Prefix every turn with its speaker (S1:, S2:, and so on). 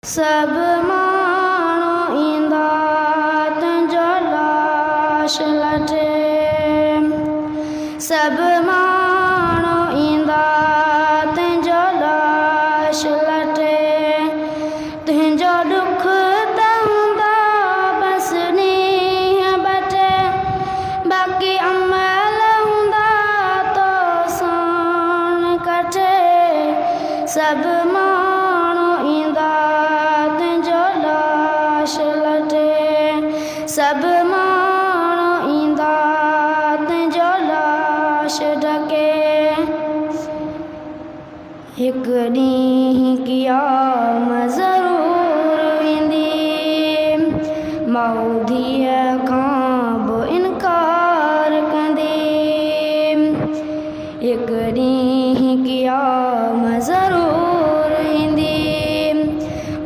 S1: सब माण्हू ईंदा तुंहिंजो लाश लटे। सब माण्हू ईंदा तुंहिंजो लाश लटे। तुंहिंजो दुख त हूंदा बसि ॾींहं ॿ टे, बाक़ी अमल हूंदा तो साण कटे। सब माण्हू ईंदा तुंहिंजो लाश लटे। सब माण्हू ईंदा तुंहिंजो लाश ढके। हिकु ॾींहुं क़यामत ज़रूरु ईंदी, माउ धीअ